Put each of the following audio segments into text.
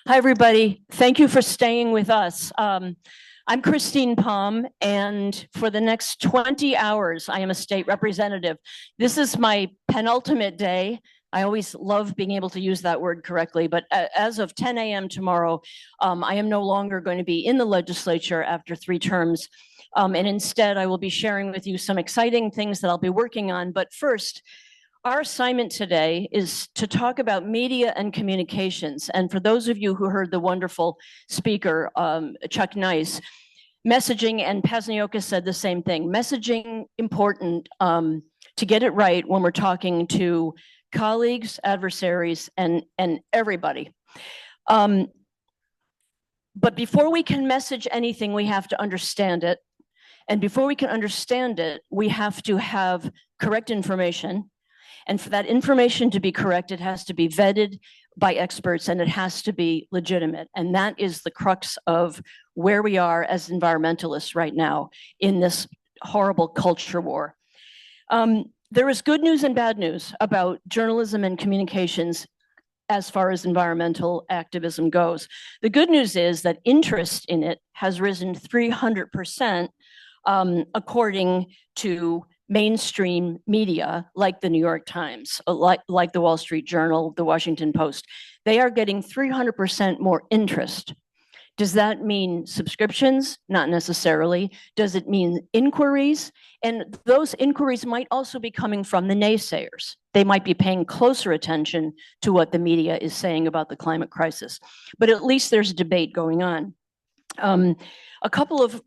Hi, everybody. Thank you for staying with us. I'm Christine Palm, and for the next 20 hours, I am a state representative. This is my penultimate day. I always love being able to use that word correctly, but as of 10 a.m. tomorrow, I am no longer going to be in the legislature after 3 terms. And instead, I will be sharing with you some exciting things that I'll be working on. But first, our assignment today is to talk about media and communications. And for those of you who heard the wonderful speaker, Chuck Nice, messaging, and Pazniocka said the same thing. Messaging important to get it right when we're talking to colleagues, adversaries, and everybody. But before we can message anything, we have to understand it. And before we can understand it, we have to have correct information. And for that information to be correct, it has to be vetted by experts and it has to be legitimate. And that is the crux of where we are as environmentalists right now in this horrible culture war. There is good news and bad news about journalism and communications as far as environmental activism goes. The good news is that interest in it has risen 300%, according to mainstream media like the New York Times, like the Wall Street Journal, the Washington Post. They are getting 300% more interest. Does that mean subscriptions? Not necessarily. Does it mean inquiries? And those inquiries might also be coming from the naysayers. They might be paying closer attention to what the media is saying about the climate crisis. But at least there's a debate going on. A couple of,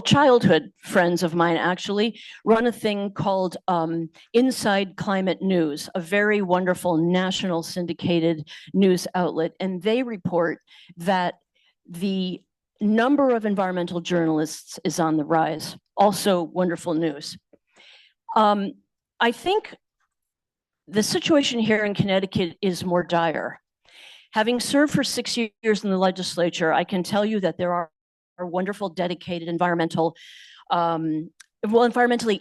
childhood friends of mine actually run a thing called Inside Climate News, a very wonderful national syndicated news outlet. And they report that the number of environmental journalists is on the rise. Also wonderful news. I think the situation here in Connecticut is more dire. Having served for 6 years in the legislature, I can tell you that there are wonderful, dedicated environmentally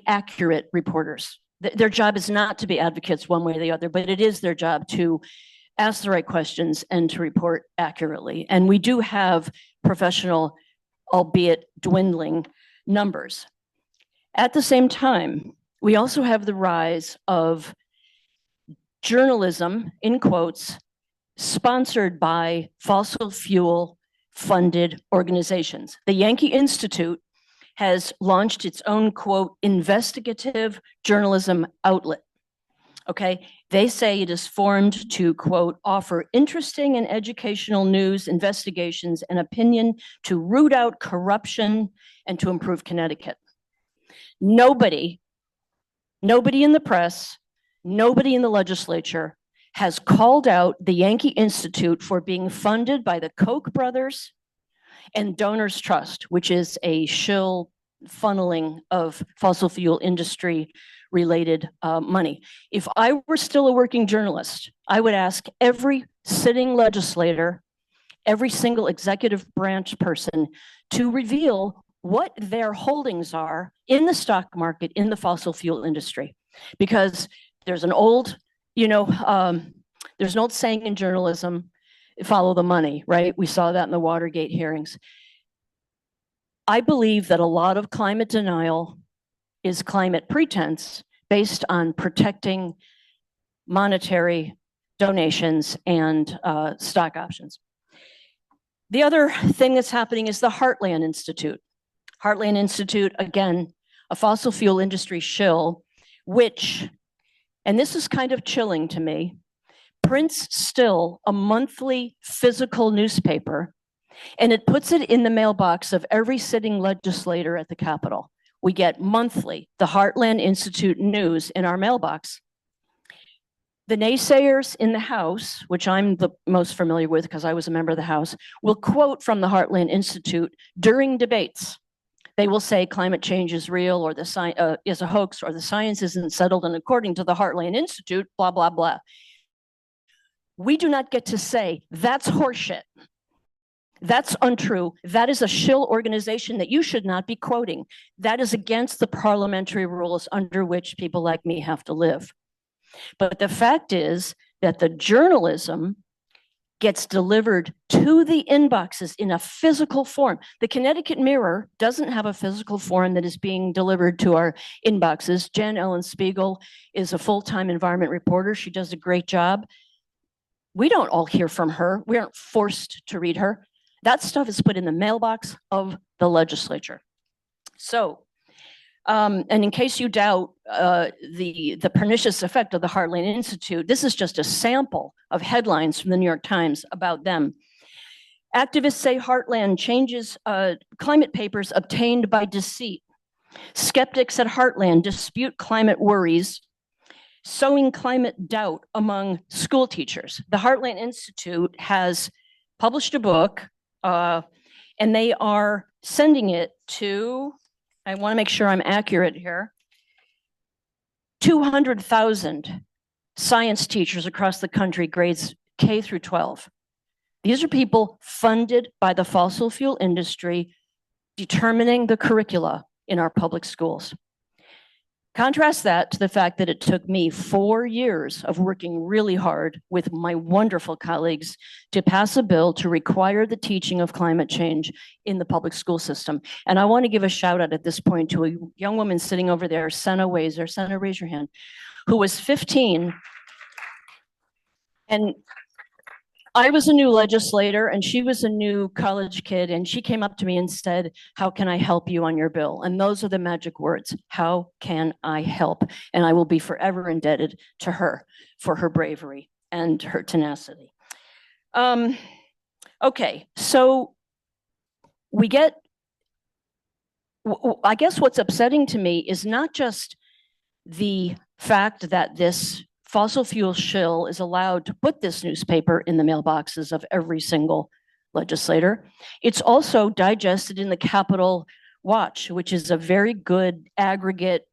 accurate reporters. Their job is not to be advocates one way or the other, but it is their job to ask the right questions and to report accurately. And we do have professional, albeit dwindling, numbers. At the same time, we also have the rise of journalism, in quotes, sponsored by fossil fuel funded organizations. The Yankee Institute has launched its own, quote, investigative journalism outlet. Okay, they say it is formed to, quote, offer interesting and educational news, investigations, and opinion to root out corruption and to improve Connecticut. Nobody in the press, nobody in the legislature has called out the Yankee Institute for being funded by the Koch brothers and Donors Trust, which is a shill funneling of fossil fuel industry related money. If I were still a working journalist, I would ask every sitting legislator, every single executive branch person to reveal what their holdings are in the stock market in the fossil fuel industry. Because there's an old there's an old saying in journalism, follow the money, right? We saw that in the Watergate hearings. I believe that a lot of climate denial is climate pretense based on protecting monetary donations and stock options. The other thing that's happening is the Heartland Institute. Heartland Institute, again, a fossil fuel industry shill, which, and this is kind of chilling to me, prints still a monthly physical newspaper, and it puts it in the mailbox of every sitting legislator at the Capitol. We get monthly the Heartland Institute news in our mailbox. The naysayers in the House, which I'm the most familiar with because I was a member of the House, will quote from the Heartland Institute during debates. They will say climate change is real, or the is a hoax, or the science isn't settled, and according to the Heartland Institute, blah, blah, blah. We do not get to say that's horseshit. That's untrue. That is a shill organization that you should not be quoting. That is against the parliamentary rules under which people like me have to live. But the fact is that the journalism gets delivered to the inboxes in a physical form. The Connecticut Mirror doesn't have a physical form that is being delivered to our inboxes. Jen Ellen Spiegel is a full-time environment reporter. She does a great job. We don't all hear from her. We aren't forced to read her. That stuff is put in the mailbox of the legislature. So, and in case you doubt the pernicious effect of the Heartland Institute, this is just a sample of headlines from the New York Times about them. Activists say Heartland changes climate papers obtained by deceit. Skeptics at Heartland dispute climate worries, sowing climate doubt among school teachers. The Heartland Institute has published a book, and they are sending it to, I want to make sure I'm accurate here, 200,000 science teachers across the country, grades K through 12. These are people funded by the fossil fuel industry determining the curricula in our public schools. Contrast that to the fact that it took me 4 years of working really hard with my wonderful colleagues to pass a bill to require the teaching of climate change in the public school system. And I want to give a shout out at this point to a young woman sitting over there, Senna Wazer. Senna, raise your hand, who was 15. And I was a new legislator and she was a new college kid, and she came up to me and said, "How can I help you on your bill?" And those are the magic words. How can I help? And I will be forever indebted to her for her bravery and her tenacity. Okay, so we get, I guess what's upsetting to me is not just the fact that this fossil fuel shill is allowed to put this newspaper in the mailboxes of every single legislator. It's also digested in the Capitol Watch, which is a very good aggregate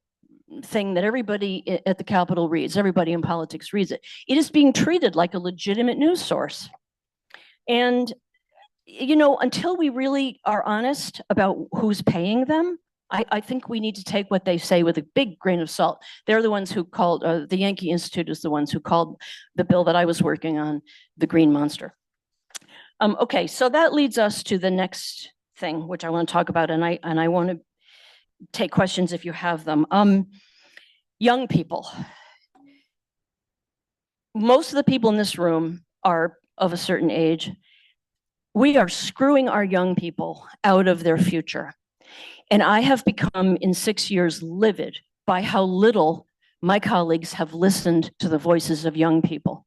thing that everybody at the Capitol reads. Everybody in politics reads it. It is being treated like a legitimate news source. And, you know, until we really are honest about who's paying them, I think we need to take what they say with a big grain of salt. They're the ones who called, the Yankee Institute is the ones who called the bill that I was working on the green monster. Okay, so that leads us to the next thing, which I want to talk about, and I want to take questions if you have them. Young people. Most of the people in this room are of a certain age. We are screwing our young people out of their future. And I have become, in 6 years, livid by how little my colleagues have listened to the voices of young people.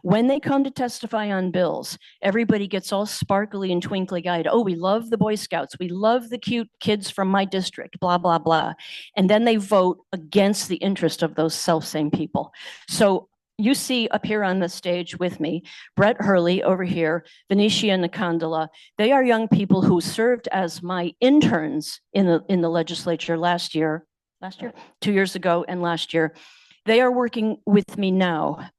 When they come to testify on bills, everybody gets all sparkly and twinkly-eyed. Oh, we love the Boy Scouts. We love the cute kids from my district, blah, blah, blah. And then they vote against the interest of those self-same people. So you see up here on the stage with me, Brett Hurley over here, Venetia Nikondola. They are young people who served as my interns in the legislature last year, 2 years ago and last year. They are working with me now.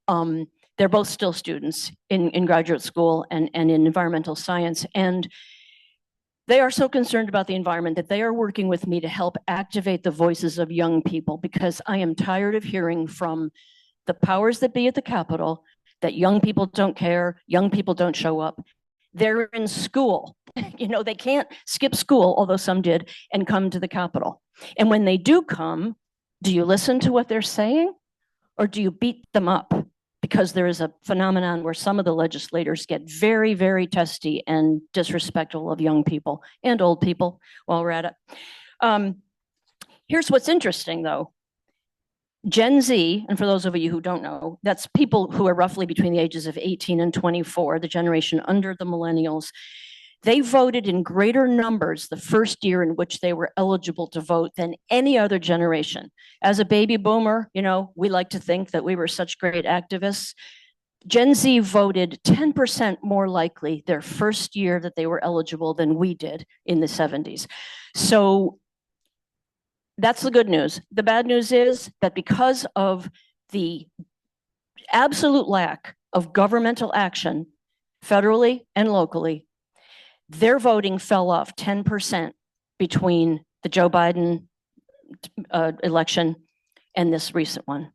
They're both still students in graduate school and in environmental science. And they are so concerned about the environment that they are working with me to help activate the voices of young people, because I am tired of hearing from the powers that be at the Capitol that young people don't care, young people don't show up. They're in school. You know, they can't skip school, although some did, and come to the Capitol. And when they do come, do you listen to what they're saying, or do you beat them up? Because there is a phenomenon where some of the legislators get very, very testy and disrespectful of young people and old people while we're at it. Here's what's interesting, though. Gen Z, and for those of you who don't know, that's people who are roughly between the ages of 18 and 24, the generation under the millennials. They voted in greater numbers the first year in which they were eligible to vote than any other generation. As a baby boomer, you know, we like to think that we were such great activists. Gen Z voted 10% more likely their first year that they were eligible than we did in the 70s. So that's the good news. The bad news is that because of the absolute lack of governmental action, federally and locally, their voting fell off 10% between the Joe Biden election and this recent one.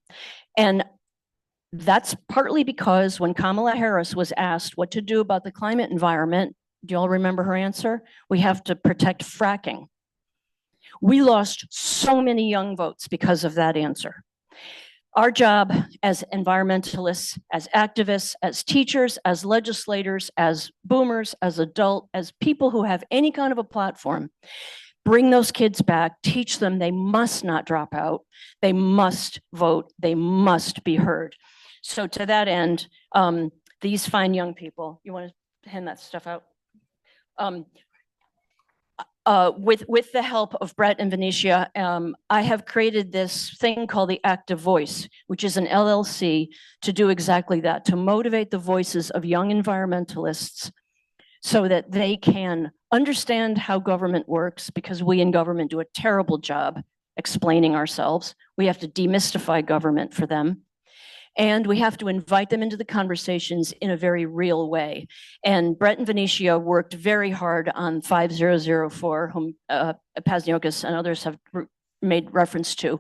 And That's partly because when Kamala Harris was asked what to do about the climate environment, do you all remember her answer? We have to protect fracking. We lost so many young votes because of that answer. Our job as environmentalists, as activists, as teachers, as legislators, as boomers, as adults, as people who have any kind of a platform, bring those kids back, teach them they must not drop out, they must vote, they must be heard. So to that end, these fine young people, you want to hand that stuff out? With the help of Brett and Venetia, I have created this thing called the Active Voice, which is an LLC to do exactly that, to motivate the voices of young environmentalists so that they can understand how government works, because we in government do a terrible job explaining ourselves. We have to demystify government for them. And we have to invite them into the conversations in a very real way. And Brett and Venetia worked very hard on 5004, whom Pazniokis and others have made reference to.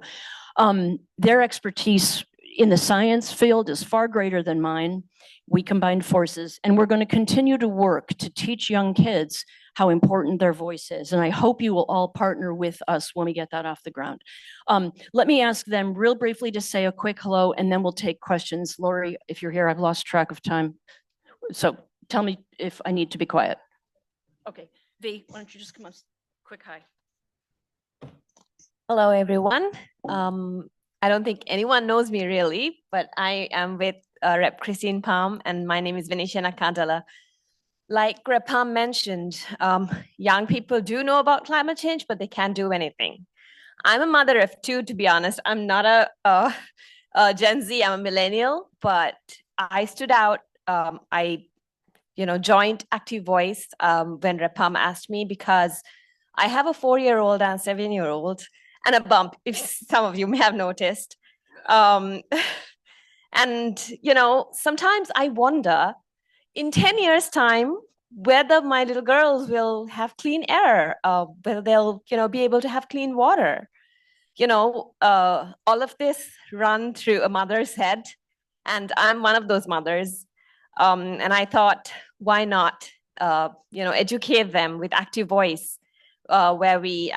Their expertise in the science field is far greater than mine. We combined forces, and we're going to continue to work to teach young kids how important their voice is. And I hope you will all partner with us when we get that off the ground. Let me ask them real briefly to say a quick hello, and then we'll take questions. Lori, if you're here, I've lost track of time. So tell me if I need to be quiet. Okay, V, why don't you just come up, quick hi. Hello, everyone. I don't think anyone knows me really, but I am with Rep. Christine Palm, and my name is Venetia Nakandala. Like Rep. Palm mentioned, young people do know about climate change, but they can't do anything. I'm a mother of two, to be honest. I'm not a Gen Z, I'm a millennial, but I stood out. I joined Active Voice when Rep. Palm asked me, because I have a 4-year-old and a 7-year-old, and a bump, if some of you may have noticed. And, sometimes I wonder, in 10 years' time, whether my little girls will have clean air, whether they'll, be able to have clean water. All of this run through a mother's head, and I'm one of those mothers. And I thought, why not, educate them with Active Voice, where we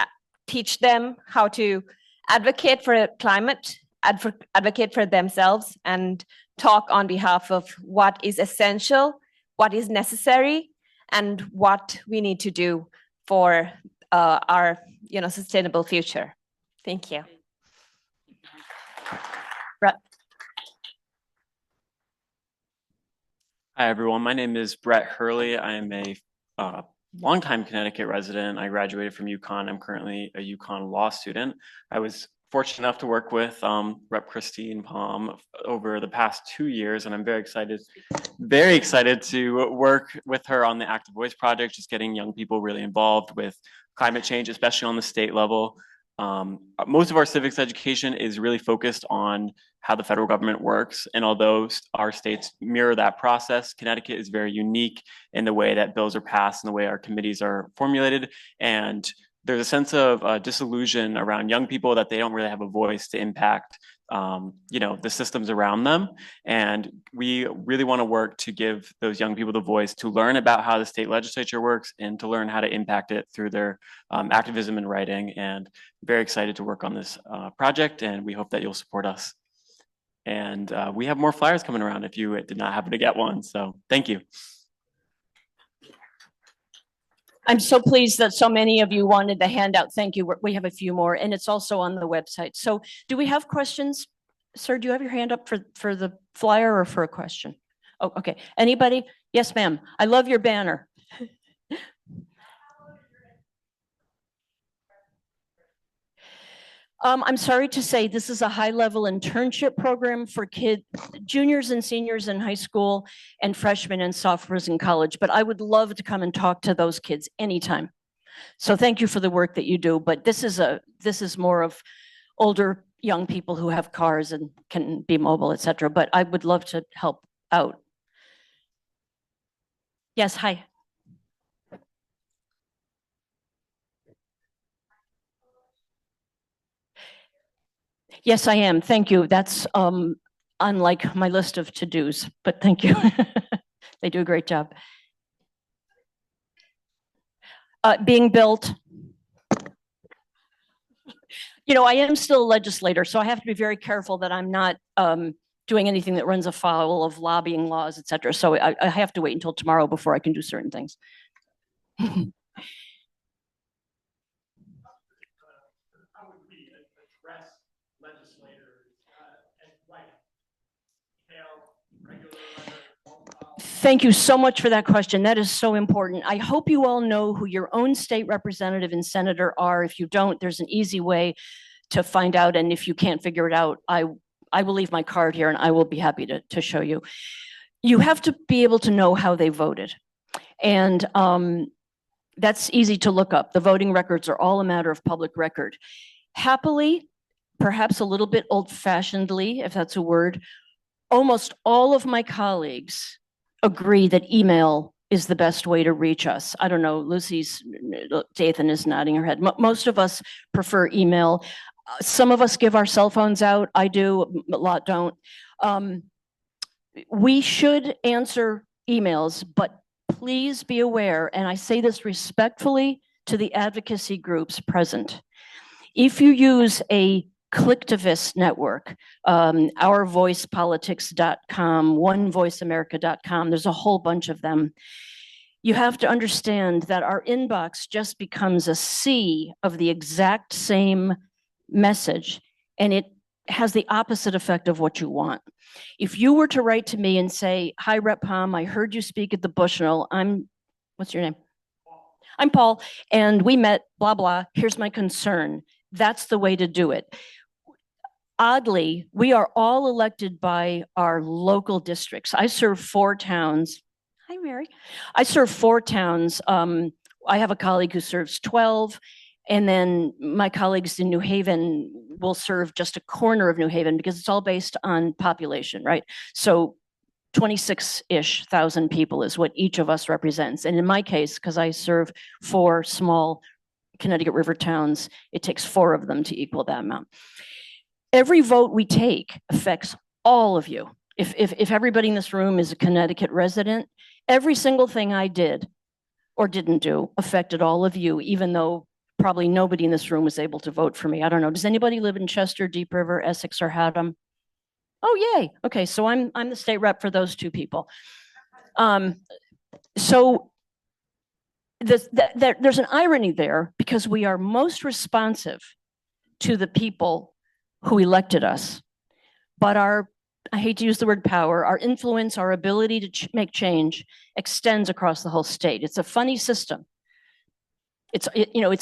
teach them how to advocate for climate, advocate for themselves, and talk on behalf of what is essential, what is necessary, and what we need to do for our sustainable future. Thank you. Brett. Hi, everyone. My name is Brett Hurley. I am a longtime Connecticut resident. I graduated from UConn. I'm currently a UConn law student. I was fortunate enough to work with Rep. Christine Palm over the past 2 years, and I'm very excited to work with her on the Active Voice project, just getting young people really involved with climate change, especially on the state level. Most of our civics education is really focused on how the federal government works. And although our states mirror that process, Connecticut is very unique in the way that bills are passed and the way our committees are formulated. And there's a sense of disillusion around young people that they don't really have a voice to impact the systems around them. And we really want to work to give those young people the voice to learn about how the state legislature works and to learn how to impact it through their activism and writing. And very excited to work on this project, and we hope that you'll support us. And we have more flyers coming around if you did not happen to get one. So thank you. I'm so pleased that so many of you wanted the handout. Thank you. We have a few more, and it's also on the website. So do we have questions? Sir, do you have your hand up for the flyer or for a question? Oh, okay. Anybody? Yes, ma'am. I love your banner. I'm sorry to say this is a high-level internship program for juniors and seniors in high school and freshmen and sophomores in college, but I would love to come and talk to those kids anytime. So thank you for the work that you do, but this is more of older young people who have cars and can be mobile, etc. But I would love to help out. Yes, hi. Yes, I am. Thank you. That's on like my list of to-dos, but thank you. They do a great job. Being built. You know, I am still a legislator, so I have to be very careful that I'm not doing anything that runs afoul of lobbying laws, et cetera. So I have to wait until tomorrow before I can do certain things. Thank you so much for that question. That is so important. I hope you all know who your own state representative and senator are. If you don't, there's an easy way to find out. And if you can't figure it out, I will leave my card here and I will be happy to show you. You have to be able to know how they voted. And that's easy to look up. The voting records are all a matter of public record. Happily, perhaps a little bit old-fashionedly, if that's a word, almost all of my colleagues agree that email is the best way to reach us. I don't know, Dathan is nodding her head. Most of us prefer email. Some of us give our cell phones out. I do, a lot don't. We should answer emails, but please be aware, and I say this respectfully to the advocacy groups present. If you use a clicktivist network, ourvoicepolitics.com, onevoiceamerica.com, there's a whole bunch of them. You have to understand that our inbox just becomes a sea of the exact same message, and it has the opposite effect of what you want. If you were to write to me and say, "Hi, Rep. Palm, I heard you speak at the Bushnell. What's your name? I'm Paul, and we met, blah, blah. Here's my concern." That's the way to do it. Oddly, we are all elected by our local districts. I serve 4 towns. Hi, Mary. I serve 4 towns. I have a colleague who serves 12, and then my colleagues in New Haven will serve just a corner of New Haven because it's all based on population, right? So 26-ish thousand people is what each of us represents. And in my case, because I serve 4 small Connecticut River towns, it takes 4 of them to equal that amount. Every vote we take affects all of you. If everybody in this room is a Connecticut resident, every single thing I did or didn't do affected all of you, even though probably nobody in this room was able to vote for me. I don't know. Does anybody live in Chester, Deep River, Essex, or Haddam? Oh, yay. Okay, so I'm the state rep for those 2 people. So there's an irony there because we are most responsive to the people who elected us, but I hate to use the word power, our influence, our ability to make change extends across the whole state. It's a funny system. It's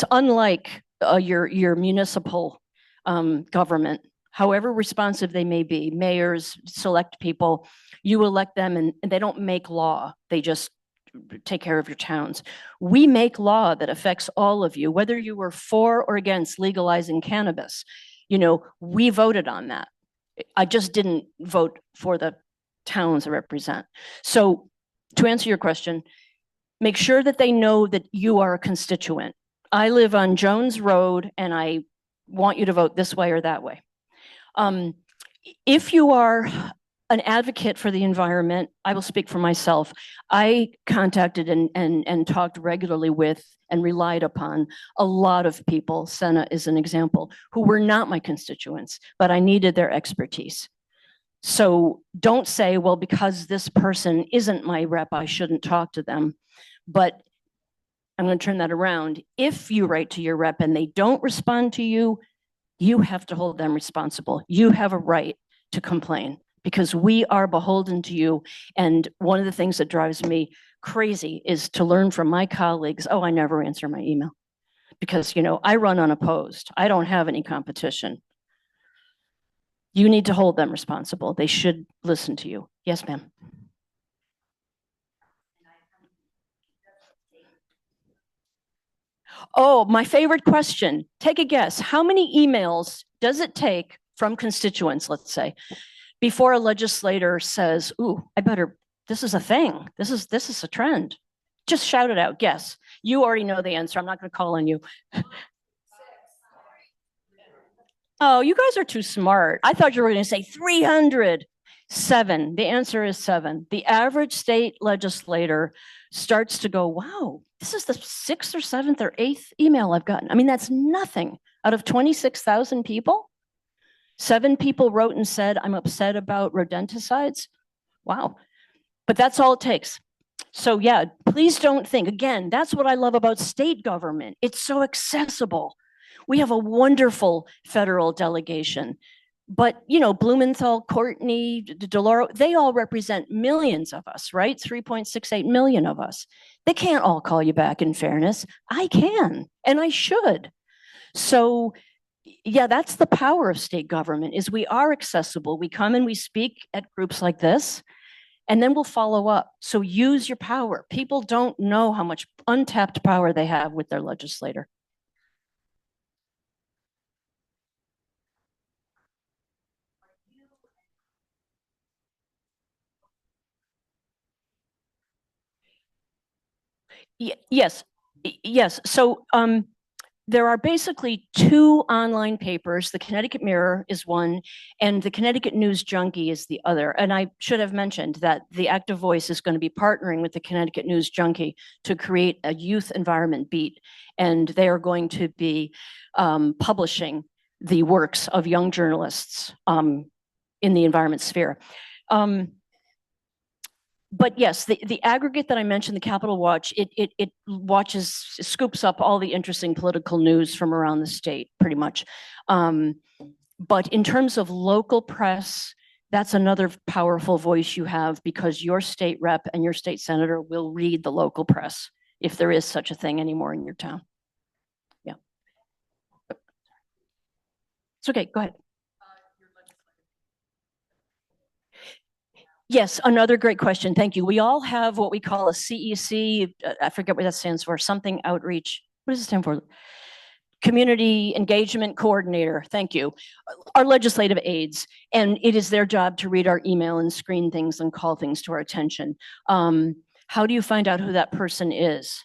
unlike your municipal government. However responsive they may be, mayors, select people, you elect them and they don't make law. They just take care of your towns. We make law that affects all of you, whether you were for or against legalizing cannabis. We voted on that. I just didn't vote for the towns I represent. So to answer your question, make sure that they know that you are a constituent. I live on Jones Road and I want you to vote this way or that way. If you are an advocate for the environment, I will speak for myself. I contacted and talked regularly with and relied upon a lot of people, Senna is an example, who were not my constituents, but I needed their expertise. So don't say, well, because this person isn't my rep, I shouldn't talk to them. But I'm going to turn that around. If you write to your rep and they don't respond to you, you have to hold them responsible. You have a right to complain because we are beholden to you. And one of the things that drives me crazy is to learn from my colleagues, oh, I never answer my email because, I run unopposed. I don't have any competition. You need to hold them responsible. They should listen to you. Yes, ma'am. Oh, my favorite question. Take a guess. How many emails does it take from constituents, let's say, before a legislator says, ooh, this is a thing. This is a trend. Just shout it out. Guess. You already know the answer. I'm not going to call on you. Oh, you guys are too smart. I thought you were going to say 300. 7. The answer is 7. The average state legislator starts to go, wow, this is the 6th or 7th or 8th email I've gotten. I mean, that's nothing. Out of 26,000 people, 7 people wrote and said, I'm upset about rodenticides. Wow. But that's all it takes. So yeah, please don't think, again, that's what I love about state government. It's so accessible. We have a wonderful federal delegation. But, you know, Blumenthal, Courtney, Deloro, they all represent millions of us, right? 3.68 million of us. They can't all call you back in fairness. I can, and I should. So yeah, that's the power of state government, is we are accessible. We come and we speak at groups like this, and then we'll follow up. So use your power. People don't know how much untapped power they have with their legislator. Yes, yes. So there are basically 2 online papers. The Connecticut Mirror is one, and the Connecticut News Junkie is the other. And I should have mentioned that the Active Voice is going to be partnering with the Connecticut News Junkie to create a youth environment beat. And they are going to be publishing the works of young journalists in the environment sphere. But yes, the aggregate that I mentioned, the Capitol Watch, it scoops up all the interesting political news from around the state, pretty much. But in terms of local press, that's another powerful voice you have, because your state rep and your state senator will read the local press, if there is such a thing anymore in your town. Yeah. It's okay, go ahead. Yes, another great question. Thank you. We all have what we call a CEC. I forget what that stands for, something outreach. What does it stand for? Community Engagement Coordinator. Thank you. Our legislative aides. And it is their job to read our email and screen things and call things to our attention. How do you find out who that person is?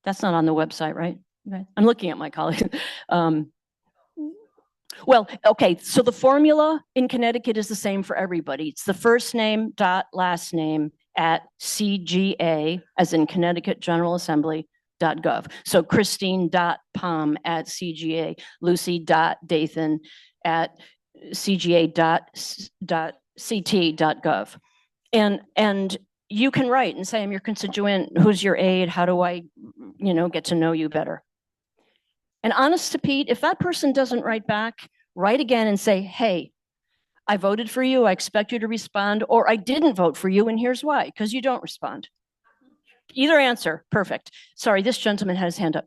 That's not on the website, right? Okay. I'm looking at my colleagues. Well, okay, so the formula in Connecticut is the same for everybody. It's the first name dot last name at CGA, as in Connecticut General Assembly.gov. So Christine.Palm at CGA, Lucy.Dathan at CGA.ct.gov. And you can write and say, I'm your constituent, who's your aide, how do I, get to know you better? And honest to Pete, if that person doesn't write back, write again and say, hey, I voted for you, I expect you to respond, or I didn't vote for you, and here's why, because you don't respond. Either answer, perfect. Sorry, this gentleman had his hand up.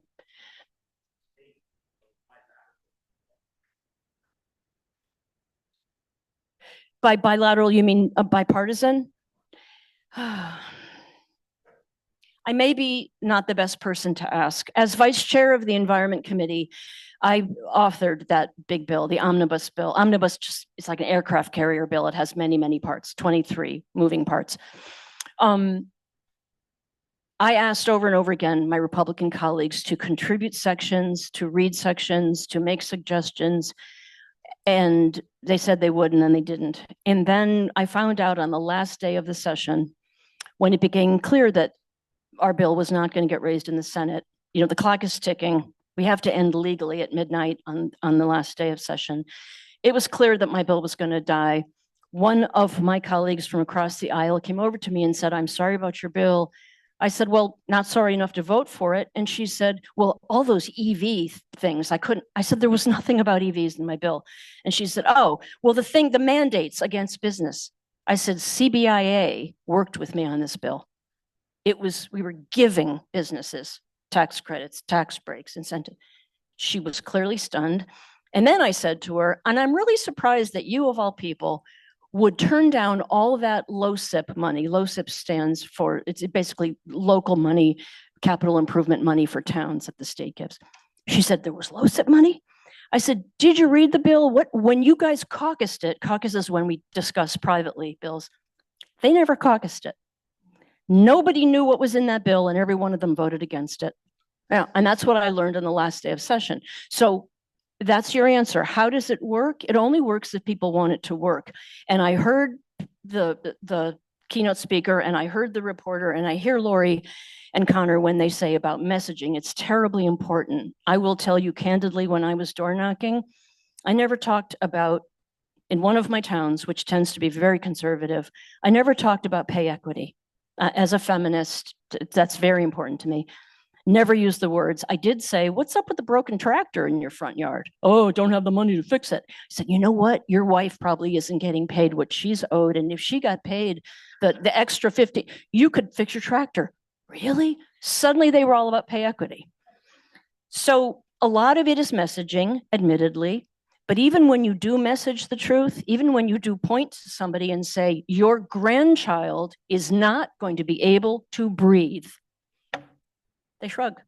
By bilateral, you mean bipartisan? I may be not the best person to ask. As vice chair of the Environment Committee, I authored that big bill, the omnibus bill. Omnibus, it's like an aircraft carrier bill. It has many, many parts, 23 moving parts. I asked over and over again my Republican colleagues to contribute sections, to read sections, to make suggestions, and they said they would, and then they didn't. And then I found out on the last day of the session, when it became clear that our bill was not going to get raised in the Senate. The clock is ticking. We have to end legally at midnight on the last day of session. It was clear that my bill was going to die. One of my colleagues from across the aisle came over to me and said, I'm sorry about your bill. I said, well, not sorry enough to vote for it. And she said, well, all those EV things, I said, there was nothing about EVs in my bill. And she said, oh, well, the mandates against business. I said, CBIA worked with me on this bill. We were giving businesses tax credits, tax breaks, incentive. She was clearly stunned. And then I said to her, and I'm really surprised that you, of all people, would turn down all that LoCIP money. LoCIP stands for, it's basically local money, capital improvement money for towns that the state gives. She said, there was LoCIP money? I said, did you read the bill? When you guys caucused it, caucus is when we discuss privately bills, they never caucused it. Nobody knew what was in that bill, and every one of them voted against it. Yeah, and that's what I learned on the last day of session. So that's your answer. How does it work? It only works if people want it to work. And I heard the keynote speaker and I heard the reporter and I hear Lori and Connor when they say about messaging. It's terribly important. I will tell you candidly, when I was door knocking, I never talked about, in one of my towns, which tends to be very conservative, I never talked about pay equity. As a feminist, that's very important to me. Never used the words. I did say, what's up with the broken tractor in your front yard? Oh, don't have the money to fix it. I said, you know what? Your wife probably isn't getting paid what she's owed. And if she got paid the extra 50, you could fix your tractor. Really? Suddenly they were all about pay equity. So a lot of it is messaging, admittedly. But even when you do message the truth, even when you do point to somebody and say, your grandchild is not going to be able to breathe, they shrug.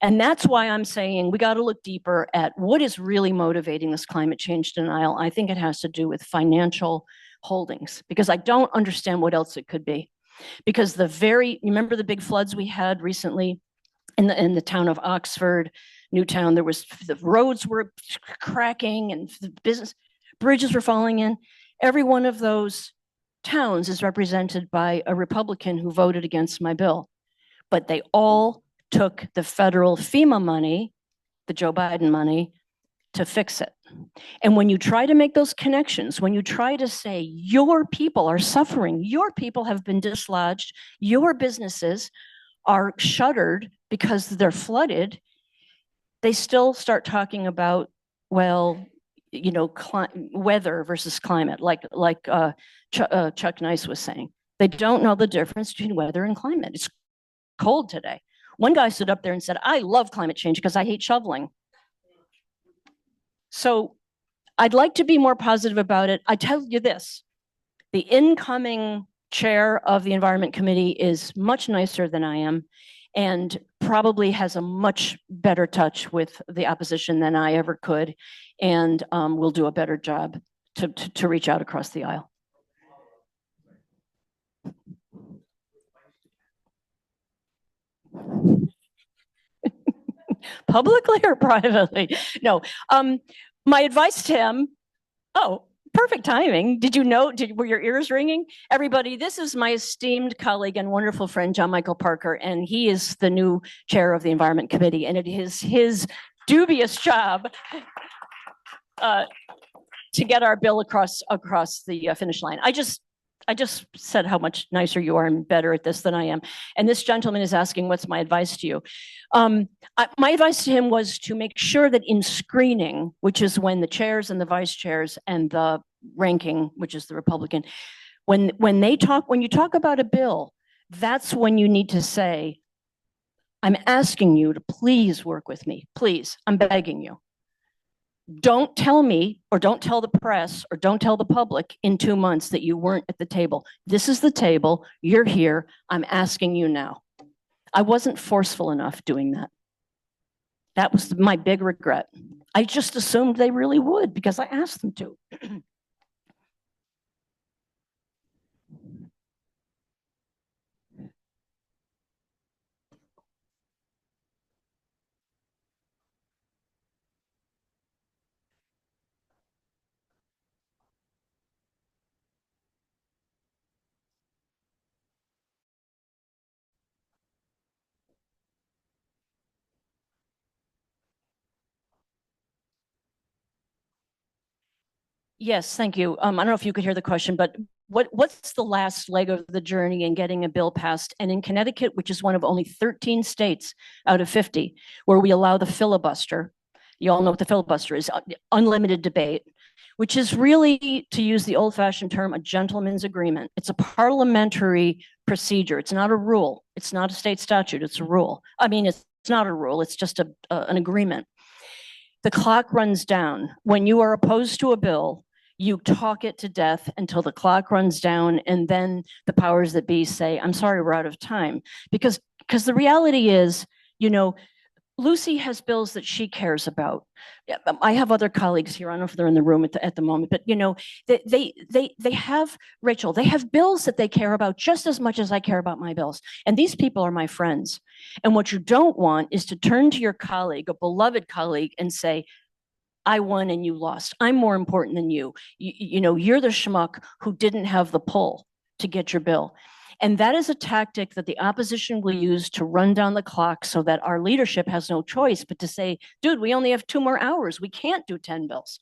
And that's why I'm saying we got to look deeper at what is really motivating this climate change denial. I think it has to do with financial holdings, because I don't understand what else it could be. Because you remember the big floods we had recently in the town of Oxford, Newtown, the roads were cracking and the bridges were falling in. Every one of those towns is represented by a Republican who voted against my bill. But they all took the federal FEMA money, the Joe Biden money, to fix it. And when you try to make those connections, when you try to say your people are suffering, your people have been dislodged, your businesses are shuttered because they're flooded, they still start talking about, well, you know, weather versus climate, like Chuck Nice was saying. They don't know the difference between weather and climate. It's cold today. One guy stood up there and said, I love climate change because I hate shoveling. So I'd like to be more positive about it. I tell you this, the incoming chair of the Environment Committee is much nicer than I am and probably has a much better touch with the opposition than I ever could, and will do a better job to reach out across the aisle. Publicly or privately? No. My advice to him, perfect timing. Did you know, were your ears ringing? Everybody, this is my esteemed colleague and wonderful friend, John Michael Parker, and he is the new chair of the Environment Committee, and it is his dubious job to get our bill across the finish line. I just said how much nicer you are and better at this than I am. And this gentleman is asking, what's my advice to you? My advice to him was to make sure that in screening, which is when the chairs and the vice chairs and the ranking, which is the Republican, when you talk about a bill, that's when you need to say, I'm asking you to please work with me. Please, I'm begging you. Don't tell me, or don't tell the press, or don't tell the public in 2 months that you weren't at the table. This is the table. You're here. I'm asking you now. I wasn't forceful enough doing that. That was my big regret. I just assumed they really would because I asked them to. Yes, thank you. I don't know if you could hear the question, but what's the last leg of the journey in getting a bill passed? And in Connecticut, which is one of only 13 states out of 50, where we allow the filibuster, you all know what the filibuster is, unlimited debate, which is really, to use the old-fashioned term, a gentleman's agreement. It's a parliamentary procedure. It's not a rule. It's not a state statute. It's a rule. I mean, it's not a rule. It's just an agreement. The clock runs down. When you are opposed to a bill, you talk it to death until the clock runs down, and then the powers that be say, I'm sorry, we're out of time. Because the reality is, you know, Lucy has bills that she cares about. I have other colleagues here. I don't know if they're in the room at the moment, but you know, they have, Rachel, they have bills that they care about just as much as I care about my bills. And these people are my friends. And what you don't want is to turn to your colleague, a beloved colleague, and say, I won and you lost. I'm more important than you. You know, you're the schmuck who didn't have the pull to get your bill. And that is a tactic that the opposition will use to run down the clock so that our leadership has no choice but to say, dude, we only have 2 more hours. We can't do 10 bills.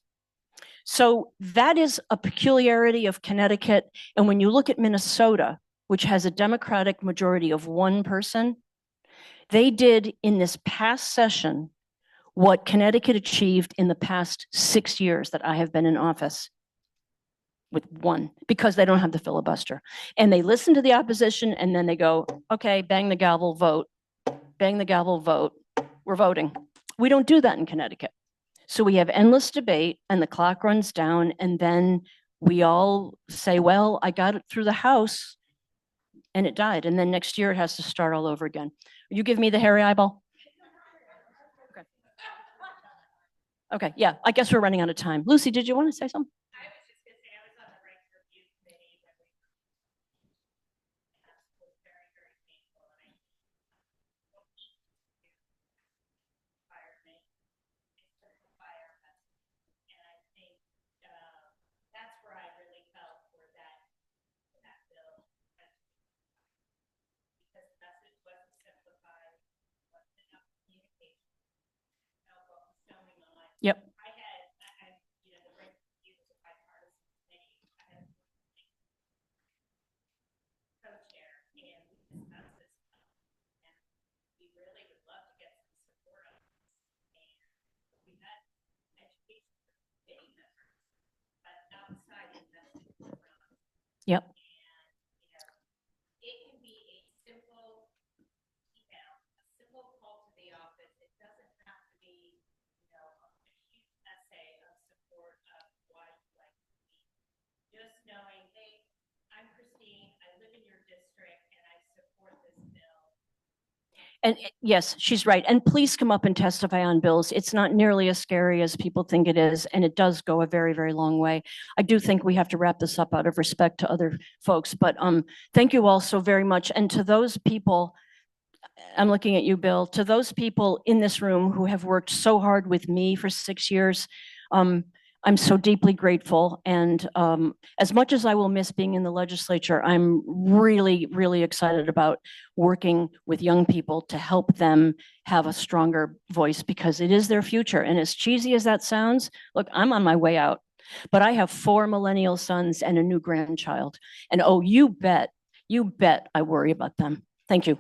So that is a peculiarity of Connecticut. And when you look at Minnesota, which has a Democratic majority of 1 person, they did in this past session what Connecticut achieved in the past 6 years that I have been in office with 1, because they don't have the filibuster. And they listen to the opposition and then they go, okay, bang the gavel, vote. Bang the gavel, vote. We're voting. We don't do that in Connecticut. So we have endless debate and the clock runs down and then we all say, well, I got it through the House and it died. And then next year it has to start all over again. You give me the hairy eyeball? Okay. Okay, yeah, I guess we're running out of time. Lucy, did you want to say something? I was just gonna say, I was on the right review committee when we. That was very, very painful and I. Environment, it's the environment. And I think, that's where I really felt for that bill. Because the message wasn't simplified, wasn't enough communication. Know what was going on. Yep. You know, the right review was a bipartisan committee. I had a co-chair and we discussed this. And we really would love to get some support on this. And we had education committee members, but outside investment. Yep. And, you know, it can be a simple email, a simple call to the office. It doesn't have to be, you know, a huge essay of support of why you like to be. Just knowing, hey, I'm Christine, I live in your district, and I support this bill. And yes, she's right. And please come up and testify on bills. It's not nearly as scary as people think it is. And it does go a very, very long way. I do think we have to wrap this up out of respect to other folks, but thank you all so very much. And to those people, I'm looking at you, Bill, to those people in this room who have worked so hard with me for 6 years, I'm so deeply grateful. And as much as I will miss being in the legislature, I'm really, really excited about working with young people to help them have a stronger voice because it is their future. And as cheesy as that sounds, look, I'm on my way out, but I have 4 millennial sons and a new grandchild. And oh, you bet I worry about them. Thank you.